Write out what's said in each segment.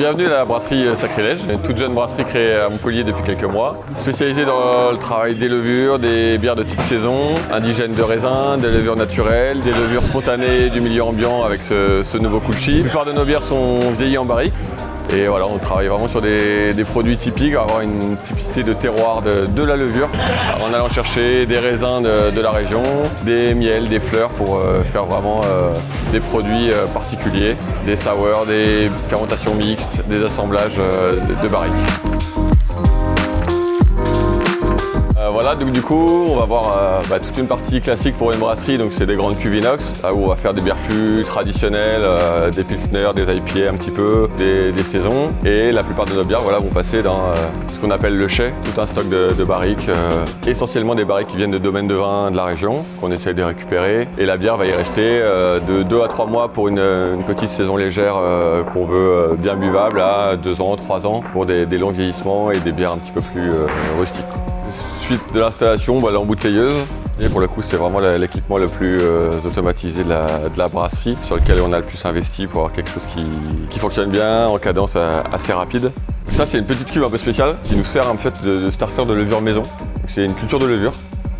Bienvenue à la brasserie Sacrilège, une toute jeune brasserie créée à Montpellier depuis quelques mois, spécialisée dans le travail des levures, des bières de type saison, indigènes de raisin, des levures naturelles, des levures spontanées du milieu ambiant avec ce nouveau Kulchi. La plupart de nos bières sont vieillies en barrique. Et voilà, on travaille vraiment sur des produits typiques, avoir une typicité de terroir de la levure, en allant chercher des raisins de la région, des miels, des fleurs pour faire vraiment des produits particuliers, des sours, des fermentations mixtes, des assemblages de barriques. Voilà, donc du coup, on va voir toute une partie classique pour une brasserie, donc c'est des grandes cuves inox, là où on va faire des bières plus traditionnelles, des pilsner, des IPA un petit peu, des saisons. Et la plupart de nos bières vont passer dans ce qu'on appelle le chai, tout un stock de barriques, essentiellement des barriques qui viennent de domaines de vin de la région, qu'on essaie de récupérer. Et la bière va y rester de 2 à 3 mois pour une petite saison légère qu'on veut bien buvable, à 2 ans, 3 ans pour des longs vieillissements et des bières un petit peu plus rustiques. Suite de l'installation, l'embouteilleuse. Et pour le coup, c'est vraiment l'équipement le plus automatisé de la brasserie, sur lequel on a le plus investi pour avoir quelque chose qui fonctionne bien, en cadence assez rapide. Ça, c'est une petite cuve un peu spéciale qui nous sert en fait de starter de levure maison. C'est une culture de levure.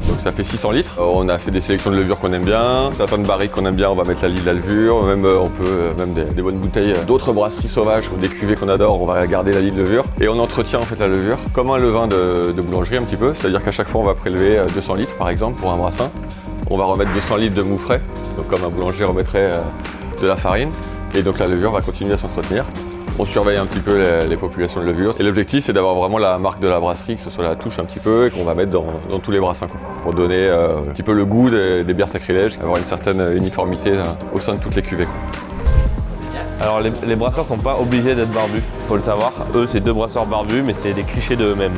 Donc ça fait 600 litres. On a fait des sélections de levure qu'on aime bien, certaines barriques qu'on aime bien, on va mettre la lie de la levure, même on peut même des bonnes bouteilles d'autres brasseries sauvages ou des cuvées qu'on adore, on va garder la lie de levure et on entretient en fait la levure comme un levain de boulangerie un petit peu, c'est-à-dire qu'à chaque fois on va prélever 200 litres par exemple pour un brassin. On va remettre 200 litres de mou frais, donc comme un boulanger remettrait de la farine, et donc la levure va continuer à s'entretenir. On surveille un petit peu les populations de levure. Et l'objectif, c'est d'avoir vraiment la marque de la brasserie, que ce soit la touche un petit peu, et qu'on va mettre dans tous les brassins, pour donner un petit peu le goût des bières Sacrilège, avoir une certaine uniformité au sein de toutes les cuvées. Alors les brasseurs sont pas obligés d'être barbus, faut le savoir. Eux, c'est 2 brasseurs barbus, mais c'est des clichés d'eux-mêmes.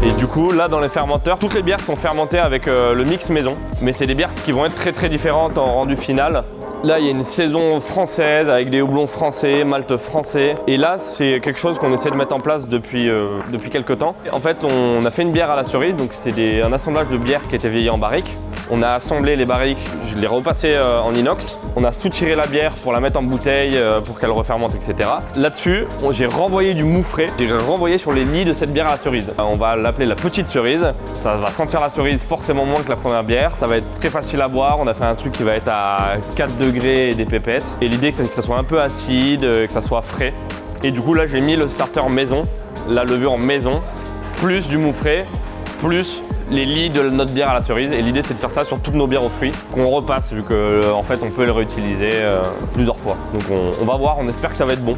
Et du coup, là dans les fermenteurs, toutes les bières sont fermentées avec le mix maison. Mais c'est des bières qui vont être très différentes en rendu final. Là, il y a une saison française avec des houblons français, malt français. Et là, c'est quelque chose qu'on essaie de mettre en place depuis quelques temps. En fait, on a fait une bière à la cerise, donc c'est un assemblage de bières qui était vieillie en barrique. On a assemblé les barriques, je les repassais en inox. On a soutiré la bière pour la mettre en bouteille, pour qu'elle refermente, etc. Là-dessus, j'ai renvoyé du mou frais. J'ai renvoyé sur les lits de cette bière à la cerise. On va l'appeler la petite cerise. Ça va sentir la cerise forcément moins que la première bière. Ça va être très facile à boire. On a fait un truc qui va être à 4 degrés et des pépettes. Et l'idée, c'est que ça soit un peu acide, que ça soit frais. Et du coup, là, j'ai mis le starter maison, la levure maison, plus du mou frais, plus les lits de notre bière à la cerise. Et l'idée, c'est de faire ça sur toutes nos bières aux fruits qu'on repasse, vu qu'en fait on peut les réutiliser plusieurs fois. Donc on va voir, on espère que ça va être bon.